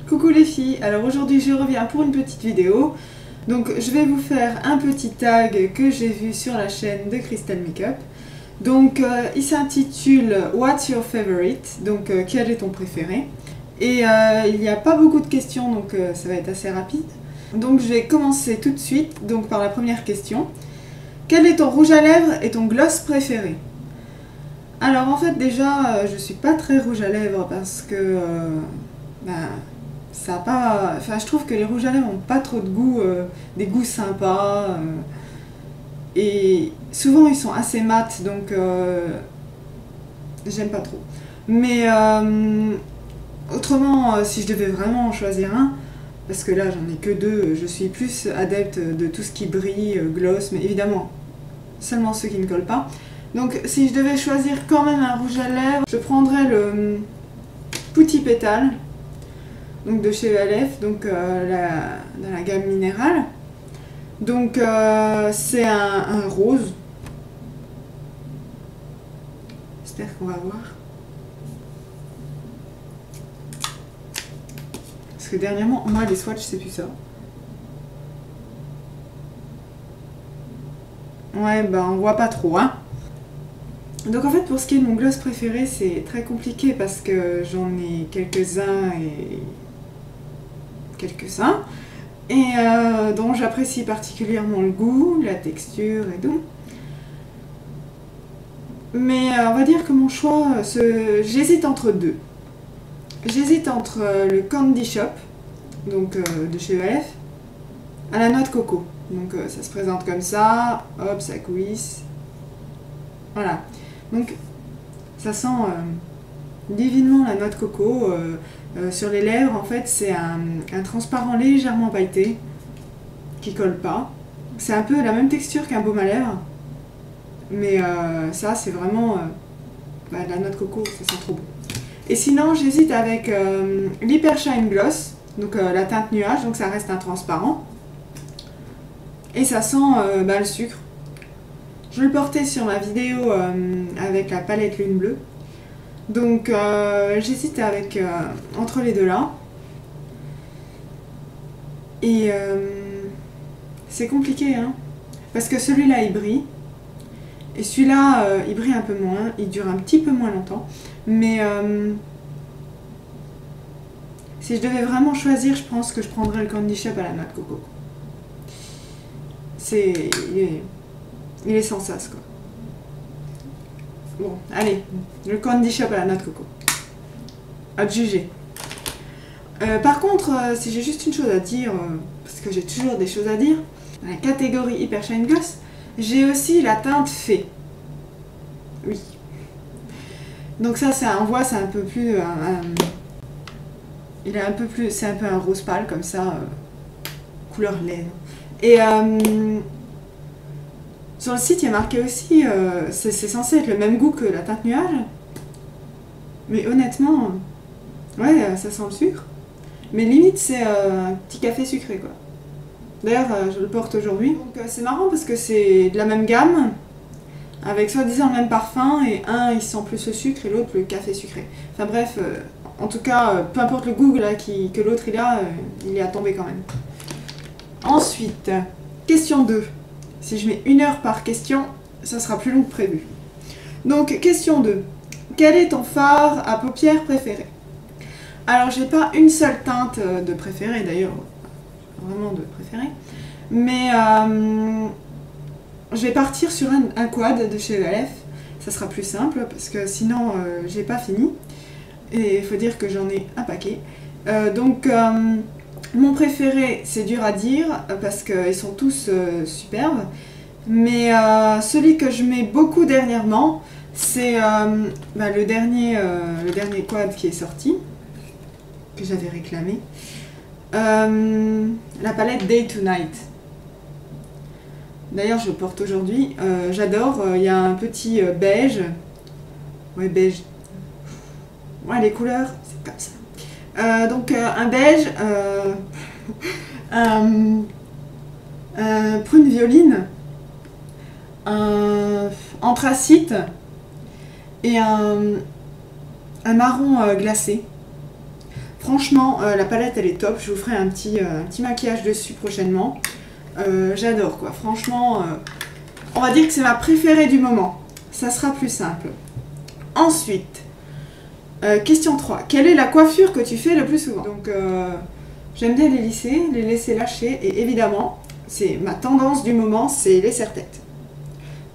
Coucou les filles, alors aujourd'hui je reviens pour une petite vidéo. Donc je vais vous faire un petit tag que j'ai vu sur la chaîne de Crystal Makeup. Donc il s'intitule What's your favorite? Donc quel est ton préféré? Et il n'y a pas beaucoup de questions, donc ça va être assez rapide. Donc je vais commencer tout de suite donc, par la première question. Quel est ton rouge à lèvres et ton gloss préféré? Alors en fait déjà je suis pas très rouge à lèvres parce que ça a pas... Enfin je trouve que les rouges à lèvres ont pas trop de goût, des goûts sympas et souvent ils sont assez mat donc j'aime pas trop. Mais autrement si je devais vraiment en choisir un, parce que là j'en ai que deux, je suis plus adepte de tout ce qui brille, gloss, mais évidemment seulement ceux qui ne collent pas. Donc si je devais choisir quand même un rouge à lèvres, je prendrais le Putty Pétale, donc de chez ELF, donc dans la gamme minérale. Donc c'est un rose. J'espère qu'on va voir. Parce que dernièrement, moi les swatchs c'est plus ça. Ouais, bah on voit pas trop, hein. Donc en fait pour ce qui est de mon gloss préféré c'est très compliqué parce que j'en ai quelques-uns dont j'apprécie particulièrement le goût, la texture et tout. Mais on va dire que mon choix, j'hésite entre deux. J'hésite entre le Candy Shop, donc de chez ELF, à la noix de coco. Donc ça se présente comme ça, hop, ça coulisse. Voilà. Donc ça sent divinement la noix de coco. Sur les lèvres, en fait, c'est un transparent légèrement pailleté qui colle pas. C'est un peu la même texture qu'un baume à lèvres. Mais ça, c'est vraiment la noix de coco, ça sent trop bon. Et sinon, j'hésite avec l'Hyper Shine Gloss, donc la teinte nuage, donc ça reste un transparent. Et ça sent le sucre. Je vais le porter sur ma vidéo avec la palette Lune Bleue. Donc j'hésite avec entre les deux là. Et c'est compliqué, hein. Parce que celui-là il brille. Et celui-là il brille un peu moins. Il dure un petit peu moins longtemps. Mais si je devais vraiment choisir, je pense que je prendrais le Candy Shop à la noix de coco. Il est sans sas, quoi. Bon, allez, le Candy Shop à la noix de coco. À te juger. Par contre, si j'ai juste une chose à dire, parce que j'ai toujours des choses à dire, dans la catégorie Hyper Shine Gloss, j'ai aussi la teinte Fée. Oui. Donc ça, on voit, c'est un peu plus... il est un peu plus... C'est un peu un rose pâle, comme ça, couleur lait. Et... sur le site, il y a marqué aussi, c'est censé être le même goût que la teinte nuage. Mais honnêtement, ouais, ça sent le sucre. Mais limite, c'est un petit café sucré, quoi. D'ailleurs, je le porte aujourd'hui. Donc c'est marrant parce que c'est de la même gamme, avec soi-disant le même parfum, et un, il sent plus le sucre et l'autre le café sucré. Enfin bref, en tout cas, peu importe le goût là, que l'autre il est à tomber quand même. Ensuite, question 2. Si je mets 1 heure par question, ça sera plus long que prévu. Donc, question 2. Quel est ton fard à paupières préféré? Alors, j'ai pas une seule teinte de préféré, d'ailleurs, vraiment de préféré. Mais je vais partir sur un quad de chez ELF. Ça sera plus simple, parce que sinon, j'ai pas fini. Et il faut dire que j'en ai un paquet. Mon préféré, c'est dur à dire parce qu'ils sont tous superbes, mais celui que je mets beaucoup dernièrement, c'est le dernier quad qui est sorti, que j'avais réclamé, la palette Day to Night. D'ailleurs, je le porte aujourd'hui, j'adore, il y a un petit beige, ouais beige, ouais les couleurs, c'est comme ça. Donc un beige, prune violine, un anthracite et un marron glacé. Franchement, la palette elle est top, je vous ferai un petit maquillage dessus prochainement. J'adore quoi, franchement, on va dire que c'est ma préférée du moment. Ça sera plus simple. Ensuite, question 3. Quelle est la coiffure que tu fais le plus souvent? Donc, j'aime bien les laisser lâcher. Et évidemment, c'est ma tendance du moment, c'est les serre-têtes.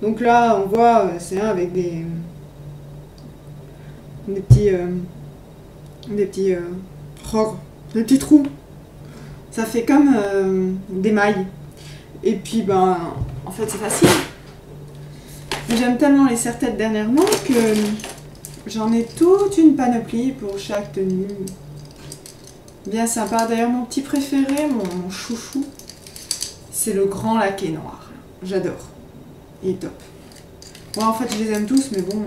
Donc là, on voit, c'est un avec des petits trous. Ça fait comme des mailles. Et puis, ben, en fait, c'est facile. J'aime tellement les serre-têtes dernièrement que j'en ai toute une panoplie pour chaque tenue. Bien sympa. D'ailleurs, mon petit préféré, mon chouchou, c'est le grand laqué noir. J'adore. Il est top. Ouais, en fait, je les aime tous, mais bon,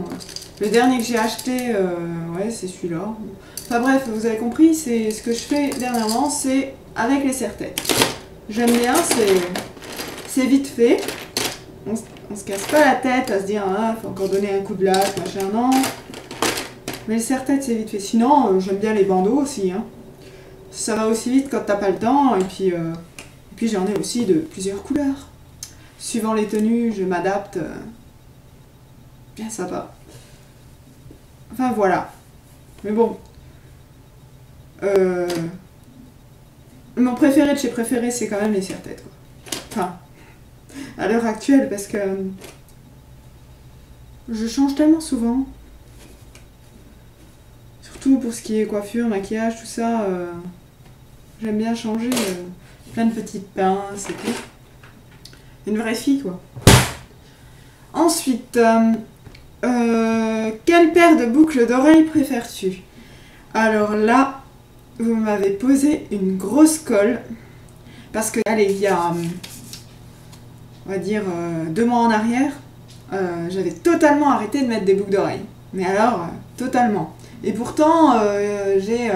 le dernier que j'ai acheté, ouais, c'est celui-là. Enfin bref, vous avez compris, c'est ce que je fais dernièrement, c'est avec les serre-têtes. J'aime bien, c'est vite fait. On se casse pas la tête à se dire, ah, faut encore donner un coup de latte, machin, non. Mais les serre-têtes, c'est vite fait. Sinon, j'aime bien les bandeaux aussi, hein. Ça va aussi vite quand t'as pas le temps, et puis j'en ai aussi de plusieurs couleurs. Suivant les tenues, je m'adapte. Bien sympa. Enfin, voilà. Mais bon. Mon préféré de chez préféré, c'est quand même les serre-têtes, quoi. Enfin, à l'heure actuelle, parce que je change tellement souvent. Surtout pour ce qui est coiffure, maquillage, tout ça. J'aime bien changer. Plein de petites pinces et tout. Une vraie fille, quoi. Ensuite, quelle paire de boucles d'oreilles préfères-tu? Alors là, vous m'avez posé une grosse colle. Parce que, allez, il y a, on va dire, 2 mois en arrière, j'avais totalement arrêté de mettre des boucles d'oreilles. Mais alors, totalement. Et pourtant, j'ai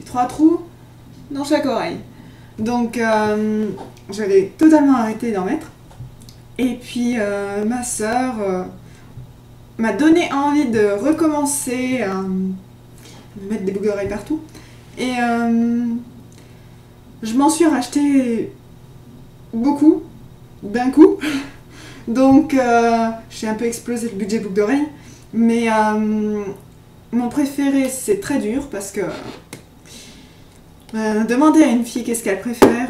3 trous dans chaque oreille. Donc, j'avais totalement arrêté d'en mettre. Et puis, ma soeur m'a donné envie de recommencer à mettre des boucles d'oreilles partout. Et je m'en suis racheté beaucoup, d'un coup. Donc, j'ai un peu explosé le budget boucles d'oreilles. Mais mon préféré, c'est très dur parce que demander à une fille qu'est-ce qu'elle préfère,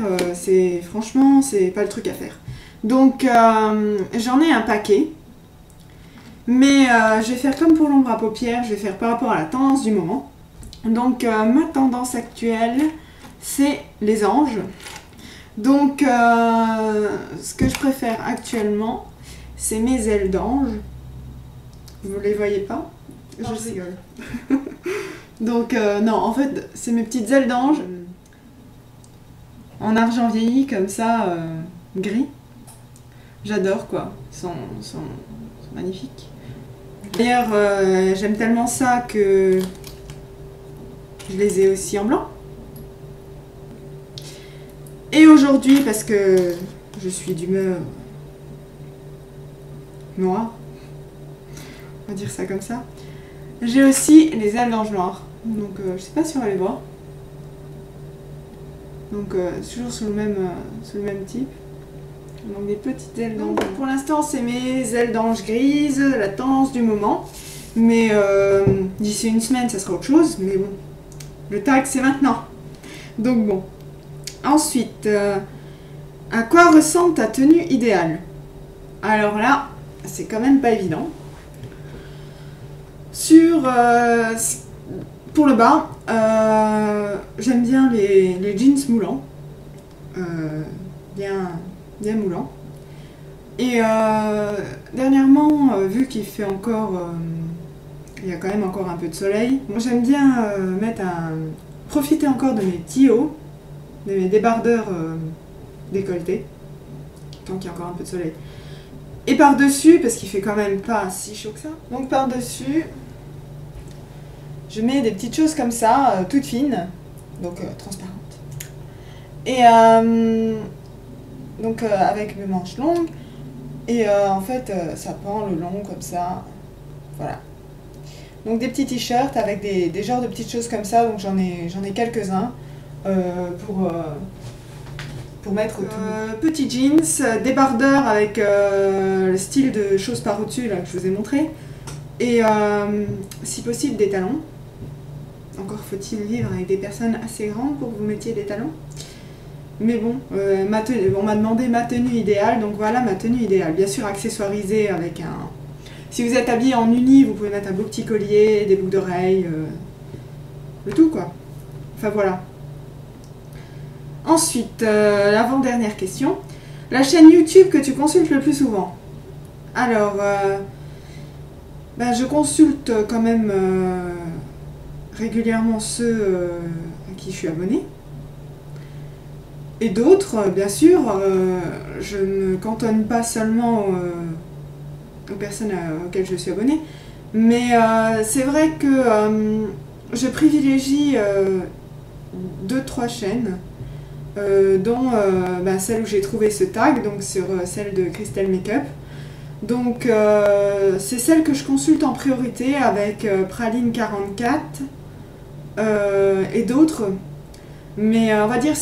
franchement, c'est pas le truc à faire. Donc, j'en ai un paquet. Mais je vais faire comme pour l'ombre à paupières, je vais faire par rapport à la tendance du moment. Donc, ma tendance actuelle, c'est les anges. Donc, ce que je préfère actuellement, c'est mes ailes d'ange. Vous les voyez pas? Je rigole. Donc, non, en fait, c'est mes petites ailes d'ange. En argent vieilli, comme ça, gris. J'adore, quoi. Ils sont magnifiques. D'ailleurs, j'aime tellement ça que je les ai aussi en blanc. Et aujourd'hui, parce que je suis d'humeur noire, on va dire ça comme ça, j'ai aussi les ailes d'ange noires. Donc, je sais pas si on va les voir. Donc, toujours sous le même type. Donc, des petites ailes d'ange. Pour l'instant, c'est mes ailes d'ange grises, la tendance du moment. Mais d'ici une semaine, ça sera autre chose. Mais bon, le tag, c'est maintenant. Donc, bon. Ensuite, à quoi ressemble ta tenue idéale? Alors là, c'est quand même pas évident. Pour le bas, j'aime bien les jeans moulants. Bien moulants. Et dernièrement, vu qu'il fait encore... il y a quand même encore un peu de soleil, moi j'aime bien profiter encore de mes petits hauts, de mes débardeurs décolletés, tant qu'il y a encore un peu de soleil. Et par-dessus, parce qu'il fait quand même pas si chaud que ça, donc par-dessus, je mets des petites choses comme ça, toutes fines, donc transparentes. Et donc avec mes manches longues, et en fait ça pend le long comme ça, voilà. Donc des petits t-shirts avec des genres de petites choses comme ça, donc j'en ai quelques-uns pour mettre tout. Petits jeans, débardeurs avec le style de choses par au-dessus là que je vous ai montré. Et si possible des talons. Encore faut-il vivre avec des personnes assez grandes pour que vous mettiez des talons. Mais bon, on m'a demandé ma tenue idéale, donc voilà ma tenue idéale. Bien sûr accessoirisée avec un... Si vous êtes habillé en uni, vous pouvez mettre un beau petit collier, des boucles d'oreilles, le tout quoi. Enfin voilà. Ensuite, l'avant-dernière question. La chaîne YouTube que tu consultes le plus souvent? Alors, je consulte quand même régulièrement ceux à qui je suis abonnée. Et d'autres, bien sûr, je ne cantonne pas seulement aux personnes auxquelles je suis abonnée, mais c'est vrai que je privilégie 2-3 chaînes, dont celle où j'ai trouvé ce tag, donc sur celle de Crystal Makeup. Donc c'est celle que je consulte en priorité avec Praline44 et d'autres. Mais on va dire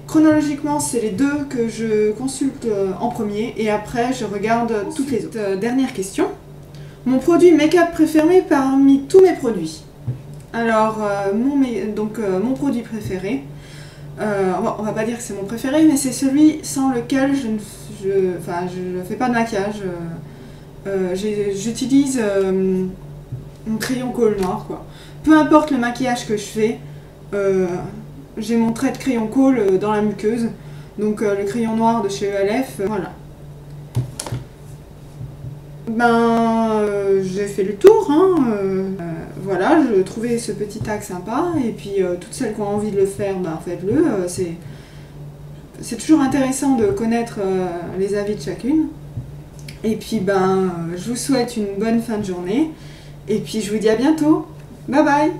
chronologiquement c'est les deux que je consulte en premier et après je regarde toutes les autres. Dernière question. Mon produit make-up préféré parmi tous mes produits. Alors mon produit préféré, on va pas dire que c'est mon préféré, mais c'est celui sans lequel je ne fais pas de maquillage. J'utilise mon crayon colle noir quoi. Peu importe le maquillage que je fais, j'ai mon trait de crayon colle dans la muqueuse, donc le crayon noir de chez ELF, voilà. J'ai fait le tour, hein, voilà, je trouvais ce petit tag sympa, et puis toutes celles qui ont envie de le faire, faites-le, c'est toujours intéressant de connaître les avis de chacune. Et puis je vous souhaite une bonne fin de journée, et puis je vous dis à bientôt, bye bye.